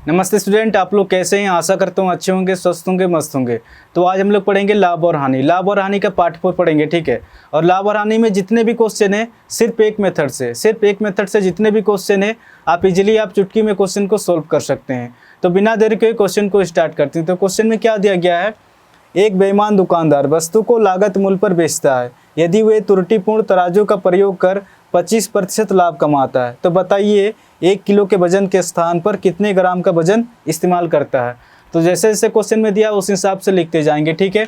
नमस्ते स्टूडेंट, आप लोग कैसे हैं? आशा करता हूँ अच्छे होंगे, स्वस्थ होंगे, मस्त होंगे। तो आज हम लोग पढ़ेंगे लाभ और हानि। लाभ और हानि का पार्ट 4 पढ़ेंगे, ठीक है। और लाभ और हानि में जितने भी क्वेश्चन है सिर्फ एक मेथड से जितने भी क्वेश्चन है आप इजीली चुटकी में क्वेश्चन को सोल्व कर सकते हैं। तो बिना देरी के क्वेश्चन को स्टार्ट करते हैं। तो क्वेश्चन में क्या दिया गया है? एक बेईमान दुकानदार वस्तु को लागत मूल्य पर बेचता है। यदि वे त्रुटिपूर्ण तराजू का प्रयोग कर 25% लाभ कमाता है तो बताइए 1 किलो के वजन के स्थान पर कितने ग्राम का वजन इस्तेमाल करता है। तो जैसे जैसे क्वेश्चन में दिया उस हिसाब से लिखते जाएंगे, ठीक है।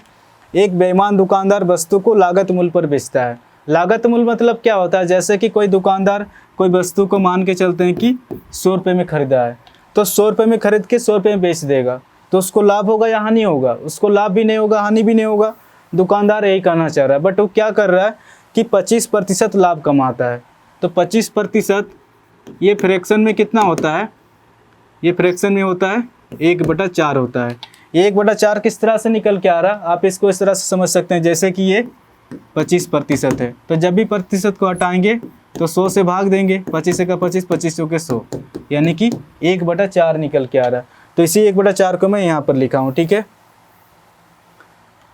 एक बेईमान दुकानदार वस्तु को लागत मूल्य पर बेचता है। लागत मूल्य मतलब क्या होता है? जैसे कि कोई दुकानदार कोई वस्तु को मान के चलते हैं कि 100 रुपये में खरीदा है, तो 100 रुपये में खरीद के 100 रुपये में बेच देगा, तो उसको लाभ होगा या हानि होगा? उसको लाभ भी नहीं होगा, हानि भी नहीं होगा। दुकानदार यही कहना चाह रहा है, बट वो क्या कर रहा है कि 25% लाभ कमाता है। तो 25% ये फ्रैक्शन में कितना होता है? ये फ्रैक्शन में होता है 1/4 होता है। 1/4 किस तरह से निकल के आ रहा है? आप इसको इस तरह से समझ सकते हैं, जैसे कि ये 25% है, तो जब भी प्रतिशत को हटाएंगे तो 100 से भाग देंगे। 25 का 25, 25 के 100, यानी कि 1/4 निकल के आ रहा है। तो इसी 1/4 को मैं यहाँ पर लिखा हूँ, ठीक है।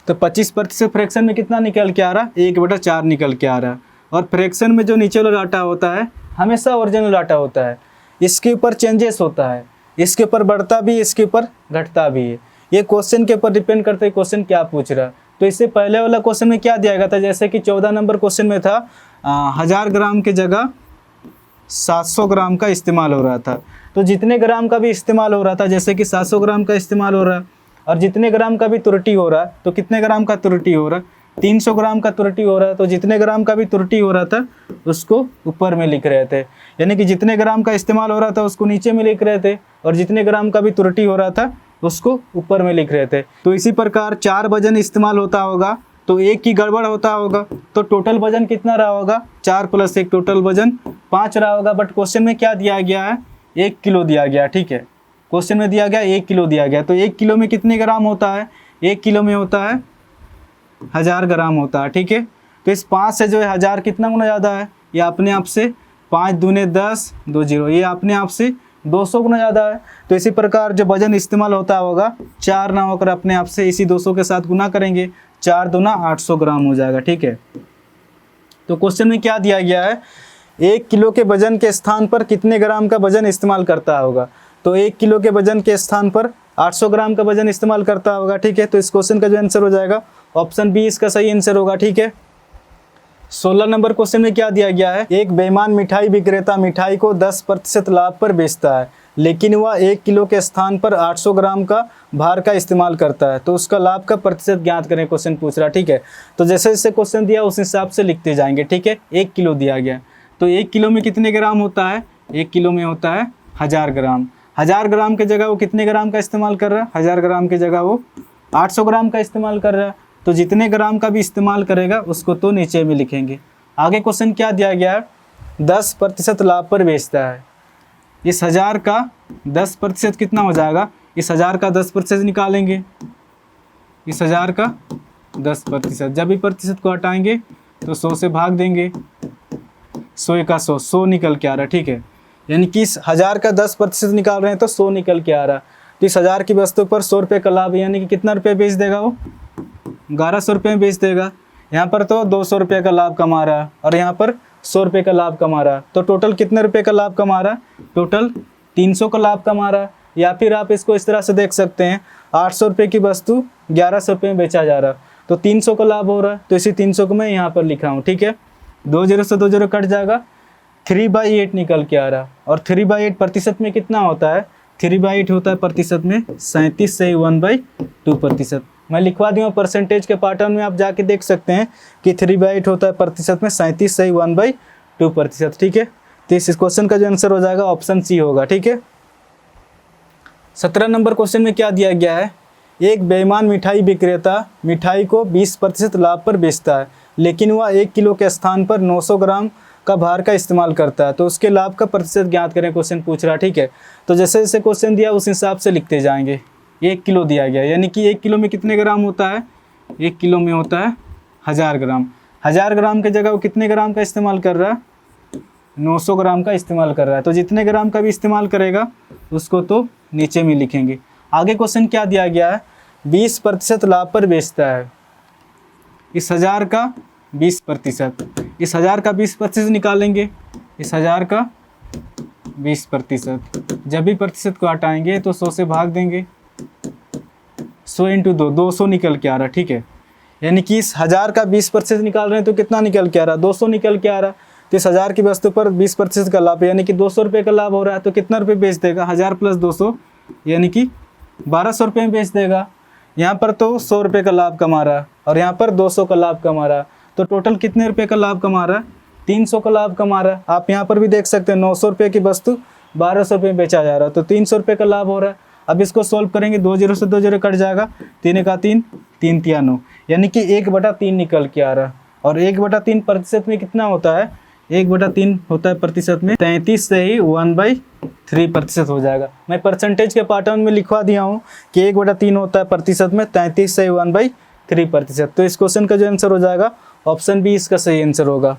तो 25% फ्रैक्शन में कितना निकल के आ रहा है? 1/4 निकल के आ रहा है। और फ्रैक्शन में जो नीचे वाला डाटा होता है हमेशा ओरिजिनल डाटा होता है, इसके ऊपर चेंजेस होता है, इसके ऊपर बढ़ता भी, इसके ऊपर घटता भी है। ये क्वेश्चन के ऊपर डिपेंड करता है क्वेश्चन क्या पूछ रहा है। तो इससे पहले वाला क्वेश्चन में क्या दिया गया था? जैसे कि 14 नंबर क्वेश्चन में था 1000 ग्राम की जगह 700 ग्राम का इस्तेमाल हो रहा था। तो जितने ग्राम का भी इस्तेमाल हो रहा था, जैसे कि 700 ग्राम का इस्तेमाल हो रहा है, और जितने ग्राम का भी त्रुटि हो रहा है, तो कितने ग्राम का त्रुटि हो रहा है? 300 ग्राम का त्रुटि हो रहा है। तो जितने ग्राम का भी त्रुटि हो रहा था उसको ऊपर में लिख रहे थे, यानी कि जितने ग्राम का इस्तेमाल हो रहा था उसको नीचे में लिख रहे थे, और जितने ग्राम का भी त्रुटि हो रहा था उसको ऊपर में लिख रहे थे। तो इसी प्रकार 4 वजन इस्तेमाल होता होगा तो एक की गड़बड़ होता होगा, तो टोटल वजन कितना रहा होगा? 4 + 1 टोटल वजन 5 रहा होगा। बट क्वेश्चन में क्या दिया गया है? 1 किलो दिया गया, ठीक है। क्वेश्चन में दिया गया 1 किलो दिया गया, तो 1 किलो में कितने ग्राम होता है? 1 किलो में होता है 1000 ग्राम होता है, ठीक है। तो इस 5 से जो है 1000 कितना गुना ज़्यादा है? ये अपने आप से 5 दूने 10, 2 0, ये अपने आप से 200 गुना ज़्यादा है। तो इसी प्रकार जो वजन इस्तेमाल होता होगा 4 ना होकर अपने आप से इसी 200 के साथ गुना करेंगे, 4 दूना 800 ग्राम हो जाएगा, ठीक है। तो क्वेश्चन में क्या दिया गया है? 1 किलो के वजन के स्थान पर कितने ग्राम का वजन इस्तेमाल करता होगा? तो 1 किलो के वजन के स्थान पर 800 ग्राम का वजन इस्तेमाल करता होगा, ठीक है। तो इस क्वेश्चन का जो आंसर हो जाएगा ऑप्शन बी इसका सही आंसर होगा, ठीक है। 16 नंबर क्वेश्चन में क्या दिया गया है? एक बेईमान मिठाई विक्रेता मिठाई को 10% लाभ पर बेचता है, लेकिन वह 1 किलो के स्थान पर 800 ग्राम का भार का इस्तेमाल करता है, तो उसका लाभ का प्रतिशत ज्ञात करें, क्वेश्चन पूछ रहा है, ठीक है। तो जैसे जैसे क्वेश्चन दिया उस हिसाब से लिखते जाएंगे, ठीक है। 1 किलो दिया गया, तो 1 किलो में कितने ग्राम होता है? 1 किलो में होता है 1000 ग्राम। 1000 ग्राम की जगह वो कितने ग्राम का इस्तेमाल कर रहा है? 1000 ग्राम की जगह वो 800 ग्राम का इस्तेमाल कर रहा है। तो जितने ग्राम का भी इस्तेमाल करेगा उसको तो नीचे में लिखेंगे। आगे क्वेश्चन क्या दिया गया है? 10% लाभ पर बेचता है। इस 1000 का 10% कितना हो जाएगा? इस 1000 का 10% निकालेंगे, इस 1000 का 10%, जब भी प्रतिशत को हटाएंगे तो 100 से भाग देंगे, 100 का 100 निकल के आ रहा है, ठीक है। यानी कि इस 1000 का 10% निकाल रहे हैं तो 100 निकल के आ रहा है। तो इस 1000 की वस्तु पर 100 रुपये का लाभ, यानी कि कितना रुपये बेच देगा वो? 1100 रुपये में बेच देगा। यहाँ पर तो 200 रुपये का लाभ कमा रहा है और यहाँ पर 100 रुपये का लाभ कमा रहा है। तो टोटल कितने रुपये का लाभ कमा रहा है? टोटल 300 का लाभ कमा रहा है। या फिर आप इसको इस तरह से देख सकते हैं, 800 रुपये की वस्तु 1100 रुपये में बेचा जा रहा है, तो 300 का लाभ हो रहा है। तो इसी 300 को मैं यहाँ पर लिखा हूँ, ठीक है। 2 0 से 2 0 कट जाएगा, 3/8 निकल के आ रहा। और 3/8 प्रतिशत में कितना होता है? 3/8 होता है प्रतिशत में 37 से 1/2%। मैं लिखवा दूँगा परसेंटेज के पैटर्न में, आप जाके देख सकते हैं कि 3/8 होता है प्रतिशत में 37 से 1/2%, ठीक है। तो इस क्वेश्चन का जो आंसर हो जाएगा ऑप्शन सी होगा, ठीक है। 17 नंबर क्वेश्चन में क्या दिया गया है? एक बेईमान मिठाई विक्रेता मिठाई को 20% लाभ पर बेचता है, लेकिन वह 1 किलो के स्थान पर 900 ग्राम का भार का इस्तेमाल करता है, तो उसके लाभ का प्रतिशत ज्ञात करें, क्वेश्चन पूछ रहा है, ठीक है। तो जैसे जैसे क्वेश्चन दिया उस हिसाब से लिखते जाएंगे। 1 किलो दिया गया, यानी कि 1 किलो में कितने ग्राम होता है? 1 किलो में होता है 1000 ग्राम। 1000 ग्राम की जगह वो कितने ग्राम का इस्तेमाल कर रहा है? 900 ग्राम का इस्तेमाल कर रहा है। तो जितने ग्राम का भी इस्तेमाल करेगा उसको तो नीचे में लिखेंगे। आगे क्वेश्चन क्या दिया गया है, 20% लाभ पर बेचता है। इस 1000 का 20%, इस 1000 का 20% निकालेंगे, इस 1000 का 20%। जब भी प्रतिशत को हटाएंगे तो 100 से भाग देंगे, 100 × 2, 200 निकल के आ रहा, ठीक है। यानी कि इस 1000 का 20% निकाल रहे हैं तो कितना निकल के आ रहा, 200 निकल के आ रहा। तो इस 1000 की वस्तु पर 20% का लाभ यानी कि 200 रुपये का लाभ हो रहा है, तो कितना रुपये बेच देगा, 1000 + 200 यानी कि 1200 रुपये में बेच देगा। यहाँ पर तो 100 रुपये का लाभ कमा रहा है और यहाँ पर 200 का लाभ कमा रहा है, तो टोटल कितने रुपये का लाभ कमा रहा है, 300 का लाभ कमा रहा है। आप यहाँ पर भी देख सकते हैं 900 रुपये की वस्तु 1200 रुपये में बेचा जा रहा है, तो 300 रुपये का लाभ हो रहा है। अब इसको सोल्व करेंगे, 2 0 से 2 0 कट जाएगा, 3 × 3 3 × 9 यानी कि 1/3 निकल के आ रहा है। और 1/3 प्रतिशत में कितना होता है, 1/3 होता है प्रतिशत में 33 से ही 1/3% हो जाएगा। मैं परसेंटेज के पैटर्न में लिखवा दिया हूँ कि 1/3 होता है प्रतिशत में, 33 से 1/3%। तो इस क्वेश्चन का जो आंसर हो जाएगा ऑप्शन बी इसका सही आंसर होगा।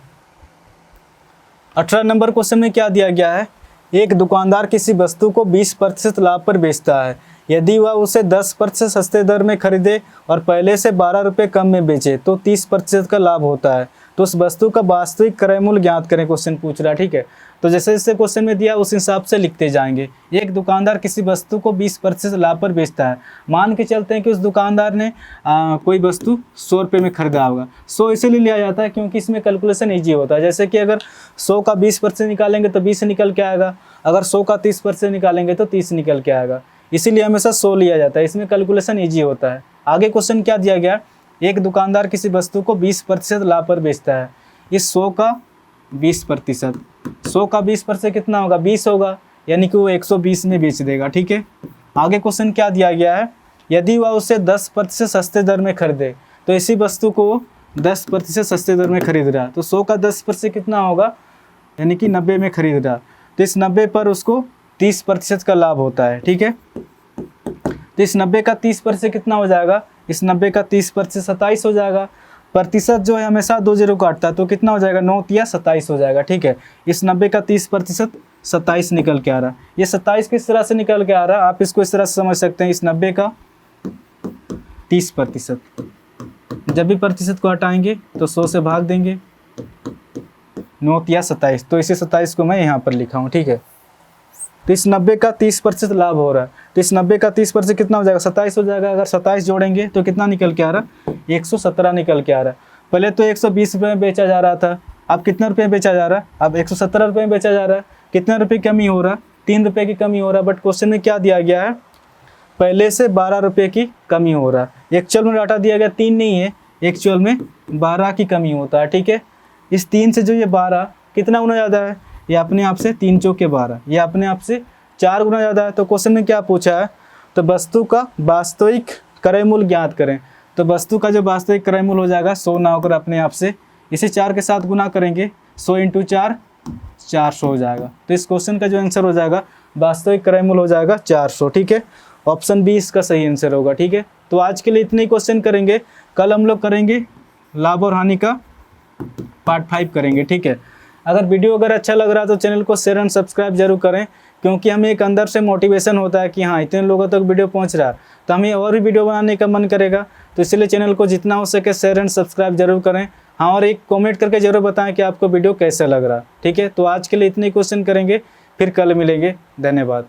18 नंबर क्वेश्चन में क्या दिया गया है, एक दुकानदार किसी वस्तु को 20% लाभ पर बेचता है। यदि वह उसे 10% सस्ते दर में खरीदे और पहले से 12 रुपये कम में बेचे तो 30% का लाभ होता है। तो उस वस्तु का वास्तविक क्रय मूल्य ज्ञात करें, क्वेश्चन पूछ रहा है, ठीक है। तो जैसे जैसे क्वेश्चन में दिया उस हिसाब से लिखते जाएंगे। एक दुकानदार किसी वस्तु को 20% लाभ पर बेचता है। मान के चलते हैं कि उस दुकानदार ने कोई वस्तु 100 रुपये में खरीदा होगा। 100 इसीलिए लिया जाता है क्योंकि इसमें कैलकुलेशन ईजी होता है। जैसे कि अगर 100 का 20% निकालेंगे तो 20 निकल के आएगा, अगर 100 का 30% निकालेंगे तो 30 निकल के आएगा। इसीलिए हमेशा 100 लिया जाता है, इसमें कैलकुलेशन ईजी होता है। आगे क्वेश्चन क्या दिया गया, एक दुकानदार किसी वस्तु को 20% लाभ पर बेचता है। इस 100 का 20%, 100 का 20% कितना होगा, 20 होगा, यानी कि वो 120 में बेच देगा, ठीक है। आगे क्वेश्चन क्या दिया गया है, यदि वह उसे 10% सस्ते दर में खरीदे, तो इसी वस्तु को 10% सस्ते दर में खरीद रहा है, तो 100 का 10% कितना होगा, यानी कि 90 में खरीद रहा, तो इस 90 पर उसको 30% का लाभ होता है, ठीक है। तो इस 90 का 30% कितना हो जाएगा, इस 90 का 30% 27 हो जाएगा। प्रतिशत जो है हमेशा 2 0 काटता है, तो कितना हो जाएगा, 9 × 27 हो जाएगा, ठीक है। इस 90 का 30% 27 निकल के आ रहा है। ये 27 किस तरह से निकल के आ रहा है, आप इसको इस तरह से समझ सकते हैं, इस 90 का 30%, जब भी प्रतिशत को हटाएंगे तो 100 से भाग देंगे, 9 × 27, तो इसे 27 को मैं यहाँ पर लिखा हूँ, ठीक है। तो इस 90 का 30% लाभ हो रहा है, तो इस 90 का 30% कितना हो जाएगा, 27 हो जाएगा। अगर 27 जोड़ेंगे तो कितना निकल के आ रहा है, 117 निकल के आ रहा है। पहले तो 120 रुपये में बेचा जा रहा था, अब कितने रुपये में बेचा जा रहा है, अब 117 रुपये में बेचा जा रहा है। कितने रुपये कमी हो रहा है, 3 रुपये की कमी हो रहा है। बट क्वेश्चन में क्या दिया गया है, पहले से 12 रुपये की कमी हो रहा है। एक्चुअल में डाटा दिया गया 3 नहीं है, एक्चुअल में 12 की कमी होता है, ठीक है। इस 3 से जो ये 12 कितना गुना ज़्यादा है, ये अपने आप से 3 चौके 12, ये अपने आप से 4 गुना ज़्यादा है। तो क्वेश्चन में क्या पूछा है, तो वस्तु का वास्तविक क्रय मूल्य ज्ञात करें। तो वस्तु का जो वास्तविक क्रय मूल्य हो जाएगा 100 ना होकर अपने आप से इसे 4 के साथ गुना करेंगे, 100 × 4 400 हो जाएगा। तो इस क्वेश्चन का जो आंसर हो जाएगा वास्तविक क्रय मूल्य हो जाएगा 400, ठीक है। ऑप्शन बी इसका सही आंसर होगा, ठीक है। तो आज के लिए इतने ही क्वेश्चन करेंगे, कल हम लोग करेंगे लाभ और हानि का पार्ट 5 करेंगे, ठीक है। अगर वीडियो अगर अच्छा लग रहा है तो चैनल को शेयर एंड सब्सक्राइब जरूर करें, क्योंकि हमें एक अंदर से मोटिवेशन होता है कि हाँ इतने लोगों तक वीडियो पहुंच रहा है, तो हमें और भी वीडियो बनाने का मन करेगा। तो इसलिए चैनल को जितना हो सके शेयर एंड सब्सक्राइब जरूर करें। हाँ, और एक कमेंट करके जरूर बताएं कि आपको वीडियो कैसा लग रहा है, ठीक है। तो आज के लिए इतने क्वेश्चन करेंगे, फिर कल मिलेंगे। धन्यवाद।